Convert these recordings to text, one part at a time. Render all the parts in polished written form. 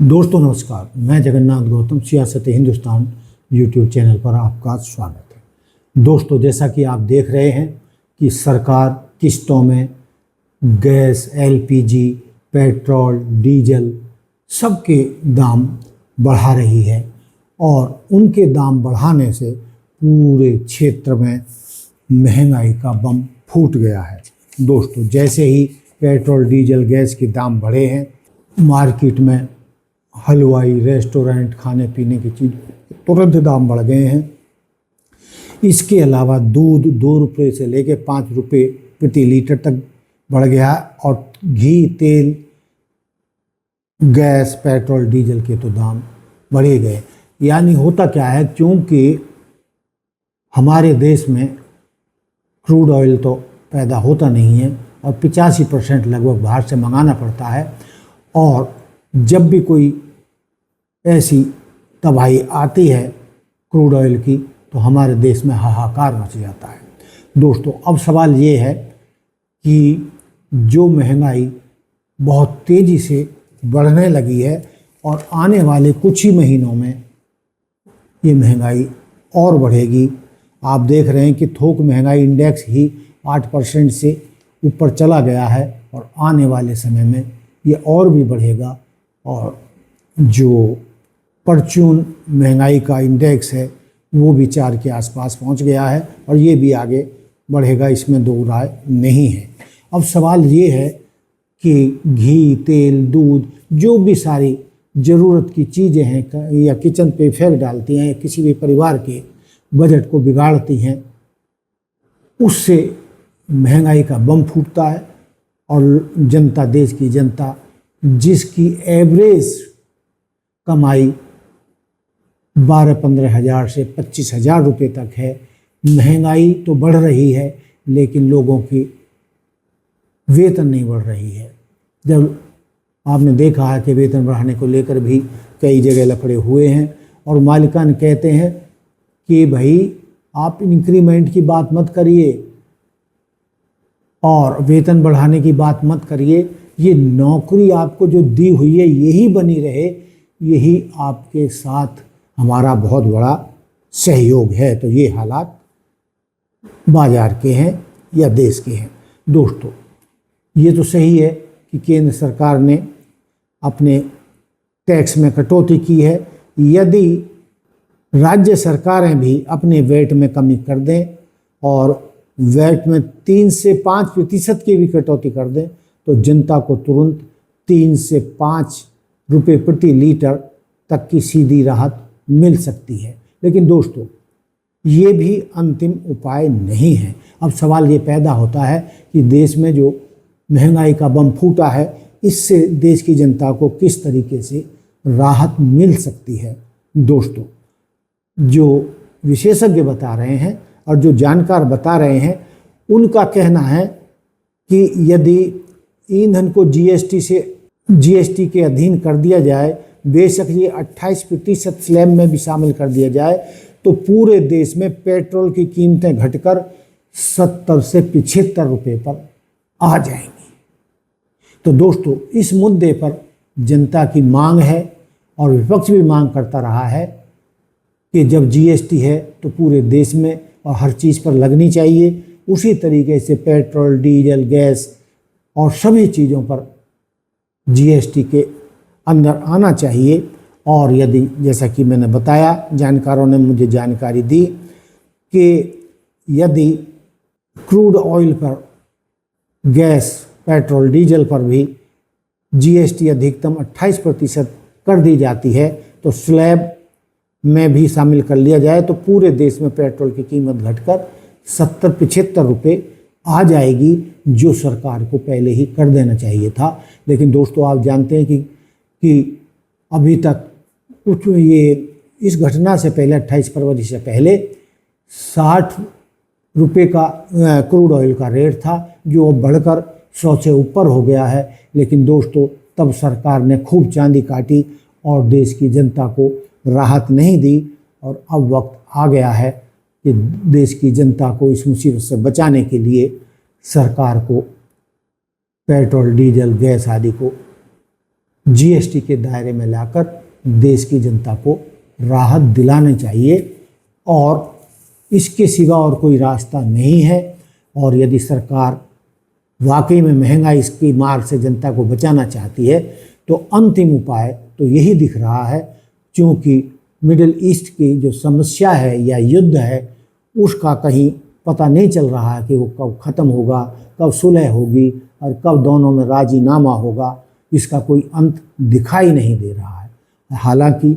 दोस्तों नमस्कार, मैं जगन्नाथ गौतम सियासत हिंदुस्तान यूट्यूब चैनल पर आपका स्वागत है। दोस्तों, जैसा कि आप देख रहे हैं कि सरकार किस्तों में गैस, एलपीजी, पेट्रोल, डीजल सबके दाम बढ़ा रही है और उनके दाम बढ़ाने से पूरे क्षेत्र में महंगाई का बम फूट गया है। दोस्तों, जैसे ही पेट्रोल, डीजल, गैस के दाम बढ़े हैं, मार्केट में हलवाई, रेस्टोरेंट, खाने पीने की चीज़ तुरंत दाम बढ़ गए हैं। इसके अलावा दूध 2 रुपये से लेकर 5 रुपये प्रति लीटर तक बढ़ गया और घी, तेल, गैस, पेट्रोल, डीजल के तो दाम बढ़े गए। यानी होता क्या है, क्योंकि हमारे देश में क्रूड ऑयल तो पैदा होता नहीं है और 85% लगभग बाहर से मंगाना पड़ता है, और जब भी कोई ऐसी तबाही आती है क्रूड ऑयल की तो हमारे देश में हाहाकार मच जाता है। दोस्तों, अब सवाल ये है कि जो महंगाई बहुत तेज़ी से बढ़ने लगी है और आने वाले कुछ ही महीनों में ये महंगाई और बढ़ेगी। आप देख रहे हैं कि थोक महंगाई इंडेक्स ही 8% से ऊपर चला गया है और आने वाले समय में ये और भी बढ़ेगा, और जो परचून महंगाई का इंडेक्स है वो भी 4 के आसपास पहुंच गया है और ये भी आगे बढ़ेगा, इसमें दो राय नहीं है। अब सवाल ये है कि घी, तेल, दूध, जो भी सारी ज़रूरत की चीज़ें हैं या किचन पे इफेक्ट डालती हैं या किसी भी परिवार के बजट को बिगाड़ती हैं, उससे महंगाई का बम फूटता है और जनता, देश की जनता जिसकी एवरेज कमाई 12-15 हज़ार से 25 हज़ार रुपये तक है, महंगाई तो बढ़ रही है लेकिन लोगों की वेतन नहीं बढ़ रही है। जब आपने देखा है कि वेतन बढ़ाने को लेकर भी कई जगह लफड़े हुए हैं और मालिकान कहते हैं कि भाई आप इंक्रीमेंट की बात मत करिए और वेतन बढ़ाने की बात मत करिए, ये नौकरी आपको जो दी हुई है यही बनी रहे, यही आपके साथ हमारा बहुत बड़ा सहयोग है। तो ये हालात बाजार के हैं या देश के हैं। दोस्तों, ये तो सही है कि केंद्र सरकार ने अपने टैक्स में कटौती की है। यदि राज्य सरकारें भी अपने वैट में कमी कर दें और वैट में 3 से 5% की भी कटौती कर दें तो जनता को तुरंत 3 से 5 रुपये प्रति लीटर तक की सीधी राहत मिल सकती है। लेकिन दोस्तों, ये भी अंतिम उपाय नहीं है। अब सवाल ये पैदा होता है कि देश में जो महंगाई का बम फूटा है, इससे देश की जनता को किस तरीके से राहत मिल सकती है। दोस्तों, जो विशेषज्ञ बता रहे हैं और जो जानकार बता रहे हैं, उनका कहना है कि यदि ईंधन को जीएसटी के अधीन कर दिया जाए, बेशक ये 28% स्लैब में भी शामिल कर दिया जाए, तो पूरे देश में पेट्रोल की कीमतें घटकर 70 से 75 रुपये पर आ जाएंगी। तो दोस्तों, इस मुद्दे पर जनता की मांग है और विपक्ष भी मांग करता रहा है कि जब जीएसटी है तो पूरे देश में और हर चीज़ पर लगनी चाहिए, उसी तरीके से पेट्रोल, डीजल, गैस और सभी चीज़ों पर जीएसटी के अंदर आना चाहिए। और यदि, जैसा कि मैंने बताया, जानकारों ने मुझे जानकारी दी कि यदि क्रूड ऑयल पर, गैस, पेट्रोल, डीजल पर भी जीएसटी अधिकतम 28% कर दी जाती है तो स्लैब में भी शामिल कर लिया जाए तो पूरे देश में पेट्रोल की कीमत घटकर 70-75 रुपये आ जाएगी, जो सरकार को पहले ही कर देना चाहिए था। लेकिन दोस्तों, आप जानते हैं कि अभी तक कुछ ये इस घटना से पहले 28 फरवरी से पहले 60 रुपये का क्रूड ऑयल का रेट था, जो अब बढ़कर 100 से ऊपर हो गया है। लेकिन दोस्तों, तब सरकार ने खूब चांदी काटी और देश की जनता को राहत नहीं दी, और अब वक्त आ गया है कि देश की जनता को इस मुसीबत से बचाने के लिए सरकार को पेट्रोल, डीजल, गैस आदि को जीएसटी के दायरे में लाकर देश की जनता को राहत दिलानी चाहिए और इसके सिवा और कोई रास्ता नहीं है। और यदि सरकार वाकई में महंगाई की मार से जनता को बचाना चाहती है तो अंतिम उपाय तो यही दिख रहा है, क्योंकि मिडिल ईस्ट की जो समस्या है या युद्ध है उसका कहीं पता नहीं चल रहा है कि वो कब ख़त्म होगा, कब सुलह होगी और कब दोनों में राजीनामा होगा। इसका कोई अंत दिखाई नहीं दे रहा है। हालांकि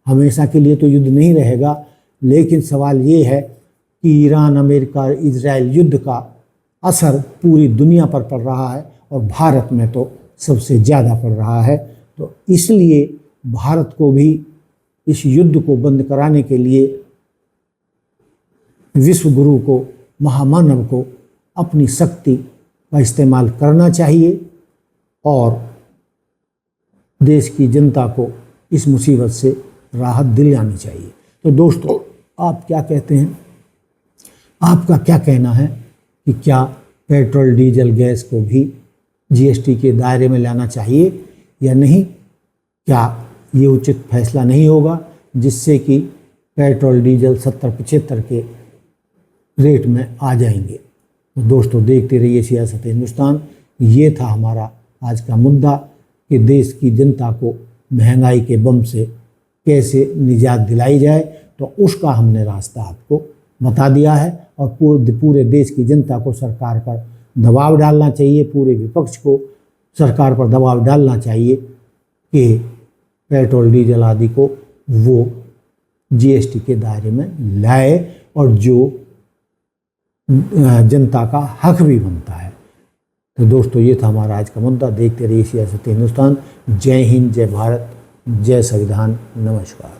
हमेशा के लिए तो युद्ध नहीं रहेगा, लेकिन सवाल ये है कि ईरान, अमेरिका, इजराइल युद्ध का असर पूरी दुनिया पर पड़ रहा है और भारत में तो सबसे ज़्यादा पड़ रहा है। तो इसलिए भारत को भी इस युद्ध को बंद कराने के लिए विश्व गुरु को, महामानव को अपनी शक्ति का इस्तेमाल करना चाहिए और देश की जनता को इस मुसीबत से राहत दिलानी चाहिए। तो दोस्तों, आप क्या कहते हैं? आपका क्या कहना है कि क्या पेट्रोल, डीजल, गैस को भी जीएसटी के दायरे में लाना चाहिए या नहीं? क्या ये उचित फैसला नहीं होगा जिससे कि पेट्रोल, डीजल 70-75 के रेट में आ जाएंगे? तो दोस्तों, देखते रहिए सियासत हिंदुस्तान। ये था हमारा आज का मुद्दा कि देश की जनता को महंगाई के बम से कैसे निजात दिलाई जाए। तो उसका हमने रास्ता आपको बता दिया है और पूरे देश की जनता को सरकार पर दबाव डालना चाहिए, पूरे विपक्ष को सरकार पर दबाव डालना चाहिए कि पेट्रोल, डीजल आदि को वो जीएसटी के दायरे में लाए और जो जनता का हक भी बनता है। तो दोस्तों, ये था हमारा आज का मुद्दा। देखते रहिए सियासत हिंदुस्तान। जय हिंद, जय भारत, जय संविधान। नमस्कार।